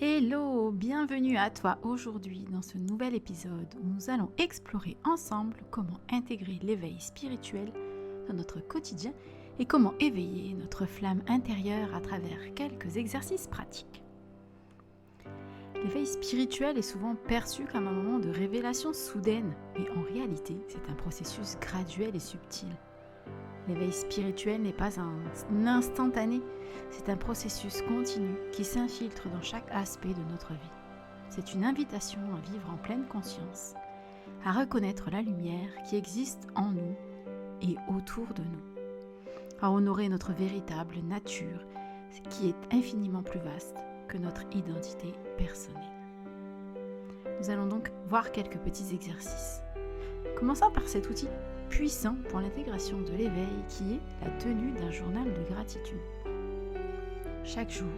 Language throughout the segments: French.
Hello, bienvenue à toi aujourd'hui dans ce nouvel épisode où nous allons explorer ensemble comment intégrer l'éveil spirituel dans notre quotidien et comment éveiller notre flamme intérieure à travers quelques exercices pratiques. L'éveil spirituel est souvent perçu comme un moment de révélation soudaine, mais en réalité, c'est un processus graduel et subtil. L'éveil spirituel n'est pas un instantané, c'est un processus continu qui s'infiltre dans chaque aspect de notre vie. C'est une invitation à vivre en pleine conscience, à reconnaître la lumière qui existe en nous et autour de nous, à honorer notre véritable nature qui est infiniment plus vaste que notre identité personnelle. Nous allons donc voir quelques petits exercices. Commençons par cet outil puissant pour l'intégration de l'éveil qui est la tenue d'un journal de gratitude. Chaque jour,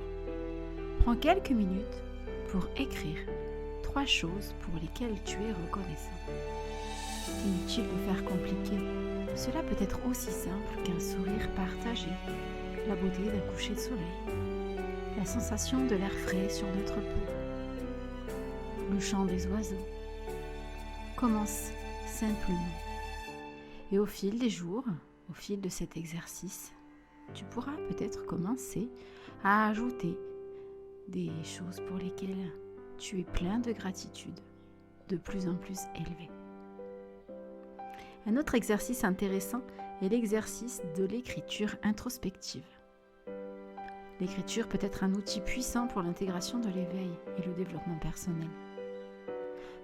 prends quelques minutes pour écrire 3 choses pour lesquelles tu es reconnaissant. Inutile de faire compliqué, cela peut être aussi simple qu'un sourire partagé, la beauté d'un coucher de soleil, la sensation de l'air frais sur notre peau, le chant des oiseaux. Commence simplement. Et au fil des jours, au fil de cet exercice, tu pourras peut-être commencer à ajouter des choses pour lesquelles tu es plein de gratitude, de plus en plus élevé. Un autre exercice intéressant est l'exercice de l'écriture introspective. L'écriture peut être un outil puissant pour l'intégration de l'éveil et le développement personnel.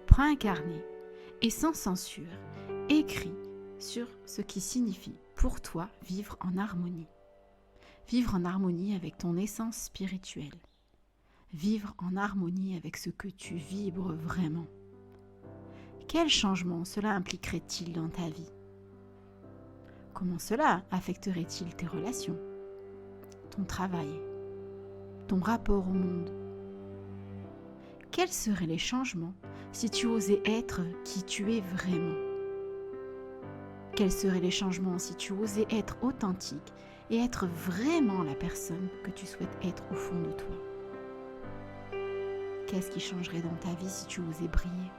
Prends un carnet et sans censure, écris sur ce qui signifie pour toi vivre en harmonie. Vivre en harmonie avec ton essence spirituelle. Vivre en harmonie avec ce que tu vibres vraiment. Quel changement cela impliquerait-il dans ta vie? Comment cela affecterait-il tes relations, ton travail, ton rapport au monde? Quels seraient les changements si tu osais être qui tu es vraiment? Quels seraient les changements si tu osais être authentique et être vraiment la personne que tu souhaites être au fond de toi? Qu'est-ce qui changerait dans ta vie si tu osais briller?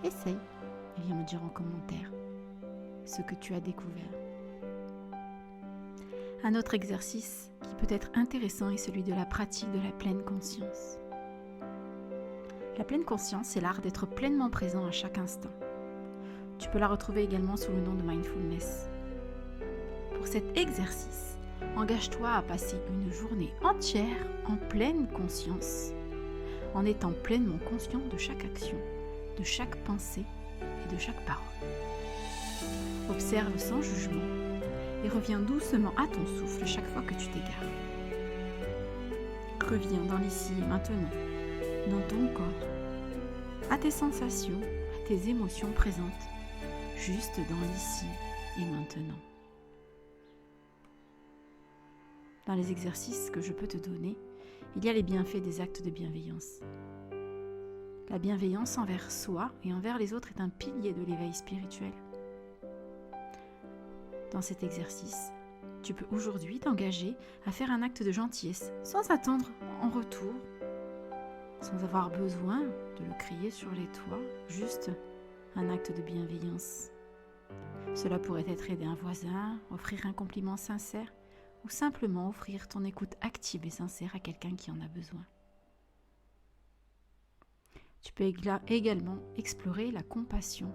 Essaye et viens me dire en commentaire ce que tu as découvert. Un autre exercice qui peut être intéressant est celui de la pratique de la pleine conscience. La pleine conscience, c'est l'art d'être pleinement présent à chaque instant. Tu peux la retrouver également sous le nom de mindfulness. Pour cet exercice, engage-toi à passer une journée entière en pleine conscience, en étant pleinement conscient de chaque action, de chaque pensée et de chaque parole. Observe sans jugement et reviens doucement à ton souffle chaque fois que tu t'égares. Reviens dans l'ici et maintenant, dans ton corps, à tes sensations, à tes émotions présentes, juste dans l'ici et maintenant. Dans les exercices que je peux te donner, il y a les bienfaits des actes de bienveillance. La bienveillance envers soi et envers les autres est un pilier de l'éveil spirituel. Dans cet exercice, tu peux aujourd'hui t'engager à faire un acte de gentillesse sans attendre en retour, sans avoir besoin de le crier sur les toits, juste un acte de bienveillance. Cela pourrait être aider un voisin, offrir un compliment sincère ou simplement offrir ton écoute active et sincère à quelqu'un qui en a besoin. Tu peux également explorer la compassion.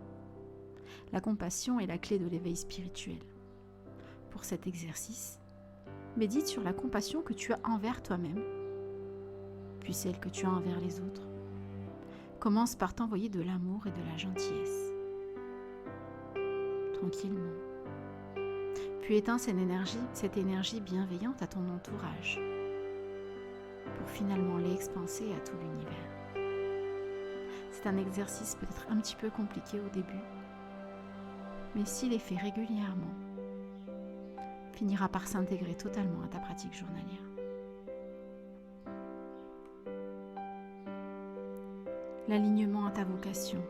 La compassion est la clé de l'éveil spirituel. Pour cet exercice, médite sur la compassion que tu as envers toi-même, puis celle que tu as envers les autres. Commence par t'envoyer de l'amour et de la gentillesse. Tranquillement. Puis éteins cette énergie bienveillante à ton entourage, pour finalement l'expanser à tout l'univers. C'est un exercice peut-être un petit peu compliqué au début, mais s'il est fait régulièrement, finira par s'intégrer totalement à ta pratique journalière. L'alignement à ta vocation.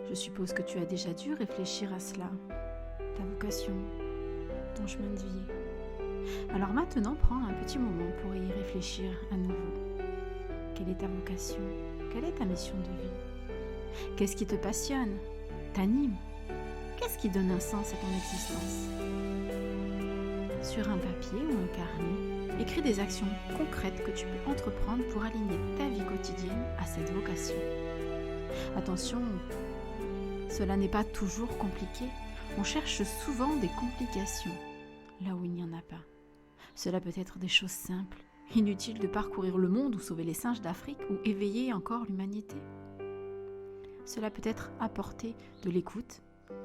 Je suppose que tu as déjà dû réfléchir à cela, ta vocation, ton chemin de vie. Alors maintenant, prends un petit moment pour y réfléchir. réfléchir à nouveau. Quelle est ta vocation? Quelle est ta mission de vie? Qu'est-ce qui te passionne, t'anime? Qu'est-ce qui donne un sens à ton existence? Sur un papier ou un carnet, écris des actions concrètes que tu peux entreprendre pour aligner ta vie quotidienne à cette vocation. Attention, cela n'est pas toujours compliqué. On cherche souvent des complications, là où il n'y en a pas. Cela peut être des choses simples, inutiles de parcourir le monde ou sauver les singes d'Afrique ou éveiller encore l'humanité. Cela peut être apporter de l'écoute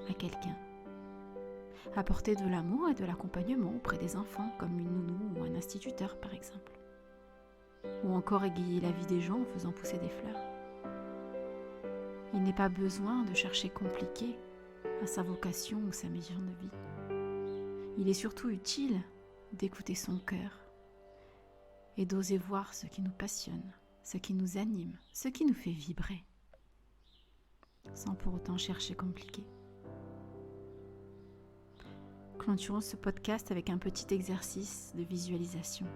à quelqu'un, apporter de l'amour et de l'accompagnement auprès des enfants, comme une nounou ou un instituteur par exemple, ou encore égayer la vie des gens en faisant pousser des fleurs. Il n'est pas besoin de chercher compliqué à sa vocation ou sa mission de vie. Il est surtout utile d'écouter son cœur et d'oser voir ce qui nous passionne, ce qui nous anime, ce qui nous fait vibrer, sans pour autant chercher compliqué. Clôturons ce podcast avec un petit exercice de visualisation.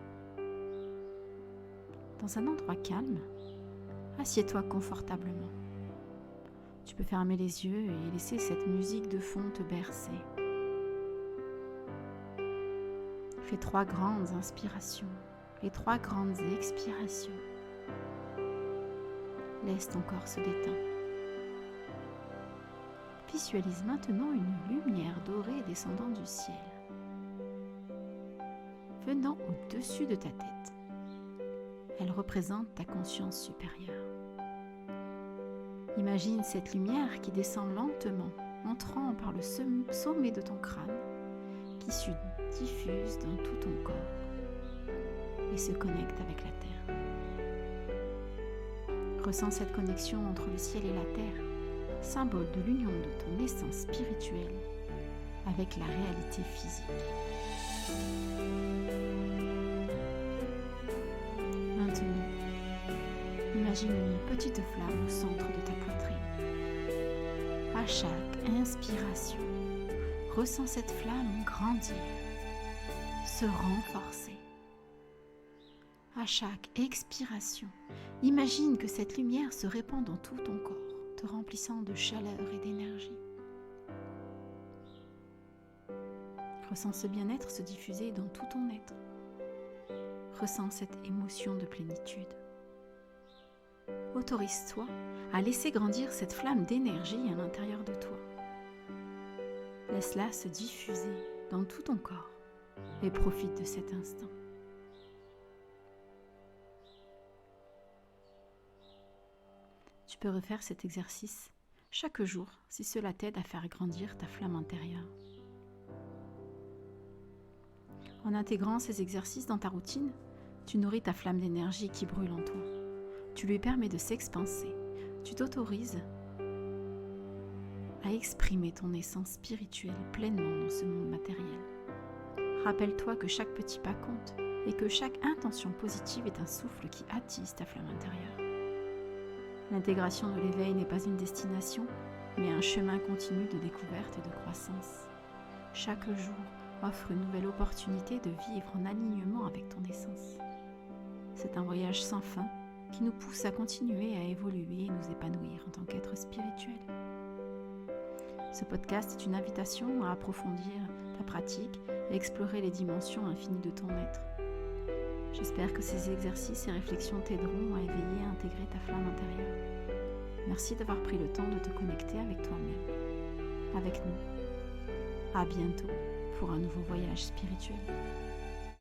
Dans un endroit calme, assieds-toi confortablement. Tu peux fermer les yeux et laisser cette musique de fond te bercer. Fais 3 grandes inspirations et 3 grandes expirations. Laisse ton corps se détendre. Visualise maintenant une lumière dorée descendant du ciel, venant au-dessus de ta tête. Elle représente ta conscience supérieure. Imagine cette lumière qui descend lentement, entrant par le sommet de ton crâne, qui se diffuse dans tout ton corps et se connecte avec la terre. Ressens cette connexion entre le ciel et la terre, symbole de l'union de ton essence spirituelle avec la réalité physique. Maintenant, imagine une petite flamme au centre de ta poitrine. À chaque inspiration, ressens cette flamme grandir, se renforcer. À chaque expiration, imagine que cette lumière se répand dans tout ton corps, te remplissant de chaleur et d'énergie. Ressens ce bien-être se diffuser dans tout ton être. Ressens cette émotion de plénitude. Autorise-toi à laisser grandir cette flamme d'énergie à l'intérieur de toi. Laisse-la se diffuser dans tout ton corps et profite de cet instant. Tu peux refaire cet exercice chaque jour si cela t'aide à faire grandir ta flamme intérieure. En intégrant ces exercices dans ta routine, tu nourris ta flamme d'énergie qui brûle en toi. Tu lui permets de s'expanser. Tu t'autorises à exprimer ton essence spirituelle pleinement dans ce monde matériel. Rappelle-toi que chaque petit pas compte et que chaque intention positive est un souffle qui attise ta flamme intérieure. L'intégration de l'éveil n'est pas une destination, mais un chemin continu de découverte et de croissance. Chaque jour offre une nouvelle opportunité de vivre en alignement avec ton essence. C'est un voyage sans fin qui nous pousse à continuer à évoluer et nous épanouir en tant qu'être spirituel. Ce podcast est une invitation à approfondir ta pratique et explorer les dimensions infinies de ton être. J'espère que ces exercices et réflexions t'aideront à éveiller et à intégrer ta flamme intérieure. Merci d'avoir pris le temps de te connecter avec toi-même, avec nous. À bientôt pour un nouveau voyage spirituel.